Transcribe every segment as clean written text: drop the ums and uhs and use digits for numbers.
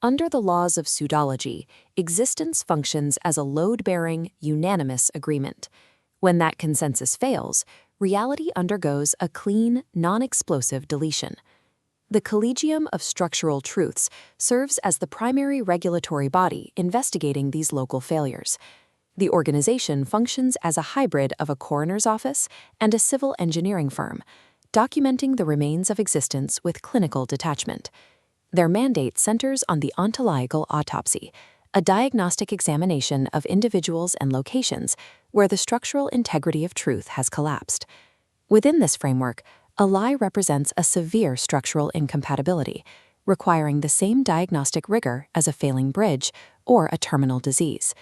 Under the laws of pseudology, existence functions as a load-bearing, unanimous agreement. When that consensus fails, reality undergoes a clean, non-explosive deletion. The Collegium of Structural Truths serves as the primary regulatory body investigating these local failures. The organization functions as a hybrid of a coroner's office and a civil engineering firm, documenting the remains of existence with clinical detachment. Their mandate centers on the ontological autopsy, a diagnostic examination of individuals and locations where the structural integrity of truth has collapsed. Within this framework, a lie represents a severe structural incompatibility, requiring the same diagnostic rigor as a failing bridge or a terminal disease.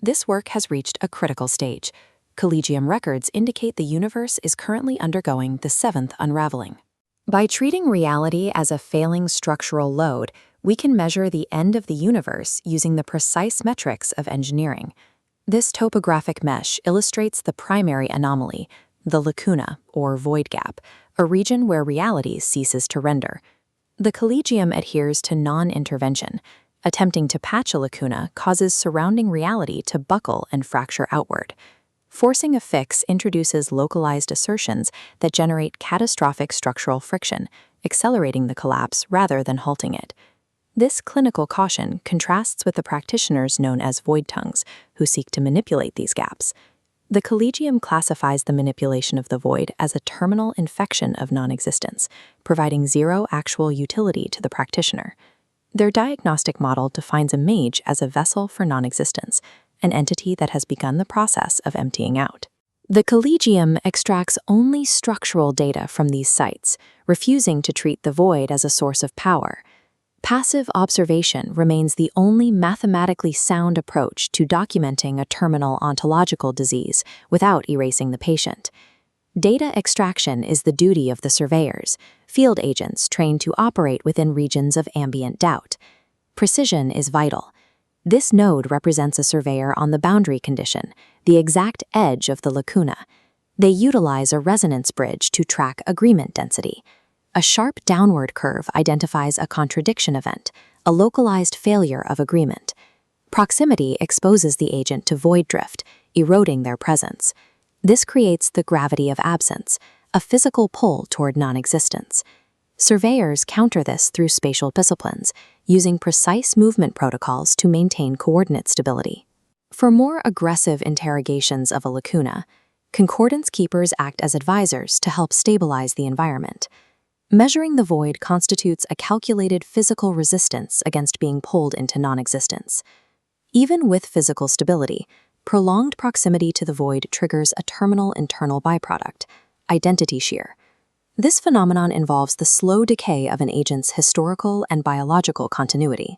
This work has reached a critical stage. Collegium records indicate the universe is currently undergoing the seventh unraveling. By treating reality as a failing structural load, we can measure the end of the universe using the precise metrics of engineering. This topographic mesh illustrates the primary anomaly, the lacuna, or void gap, a region where reality ceases to render. The Collegium adheres to non-intervention. Attempting to patch a lacuna causes surrounding reality to buckle and fracture outward. Forcing a fix introduces localized assertions that generate catastrophic structural friction, accelerating the collapse rather than halting it. This clinical caution contrasts with the practitioners known as void tongues, who seek to manipulate these gaps. The Collegium classifies the manipulation of the void as a terminal infection of non-existence, providing zero actual utility to the practitioner. Their diagnostic model defines a mage as a vessel for non-existence, an entity that has begun the process of emptying out. The Collegium extracts only structural data from these sites, refusing to treat the void as a source of power. Passive observation remains the only mathematically sound approach to documenting a terminal ontological disease without erasing the patient. Data extraction is the duty of the surveyors, field agents trained to operate within regions of ambient doubt. Precision is vital. This node represents a surveyor on the boundary condition, the exact edge of the lacuna. They utilize a resonance bridge to track agreement density. A sharp downward curve identifies a contradiction event, a localized failure of agreement. Proximity exposes the agent to void drift, eroding their presence. This creates the gravity of absence, a physical pull toward non-existence. Surveyors counter this through spatial disciplines, using precise movement protocols to maintain coordinate stability. For more aggressive interrogations of a lacuna, concordance keepers act as advisors to help stabilize the environment. Measuring the void constitutes a calculated physical resistance against being pulled into non-existence. Even with physical stability, prolonged proximity to the void triggers a terminal internal byproduct, identity shear. This phenomenon involves the slow decay of an agent's historical and biological continuity.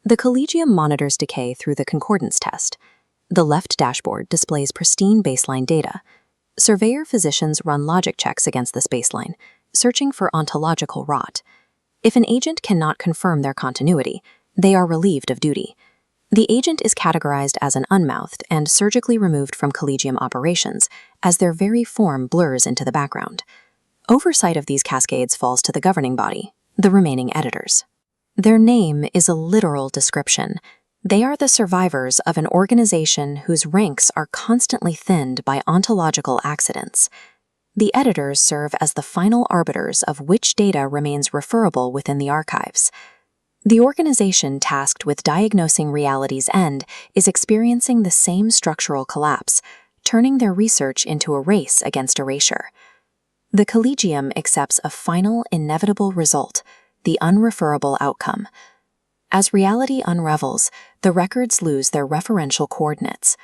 The Collegium monitors decay through the concordance test. The left dashboard displays pristine baseline data. Surveyor physicians run logic checks against this baseline, searching for ontological rot. If an agent cannot confirm their continuity, they are relieved of duty. The agent is categorized as an unmouthed and surgically removed from Collegium operations, as their very form blurs into the background. Oversight of these cascades falls to the governing body, the remaining editors. Their name is a literal description. They are the survivors of an organization whose ranks are constantly thinned by ontological accidents. The editors serve as the final arbiters of which data remains referable within the archives. The organization tasked with diagnosing reality's end is experiencing the same structural collapse, turning their research into a race against erasure. The Collegium accepts a final, inevitable result, the unreferable outcome. As reality unravels, the records lose their referential coordinates.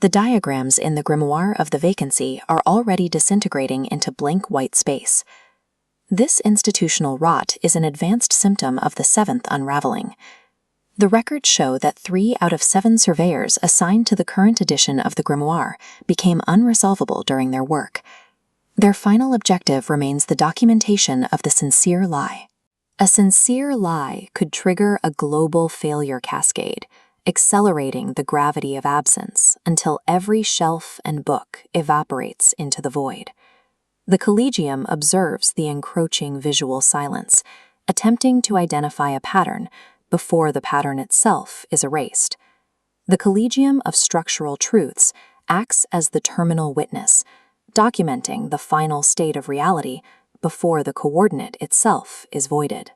The diagrams in the grimoire of the vacancy are already disintegrating into blank white space. This institutional rot is an advanced symptom of the seventh unraveling. The records show that 3 out of 7 surveyors assigned to the current edition of the grimoire became unresolvable during their work. Their final objective remains the documentation of the sincere lie. A sincere lie could trigger a global failure cascade, accelerating the gravity of absence until every shelf and book evaporates into the void. The Collegium observes the encroaching visual silence, attempting to identify a pattern, before the pattern itself is erased. The collegium of structural truths acts as the terminal witness, documenting the final state of reality before the coordinate itself is voided.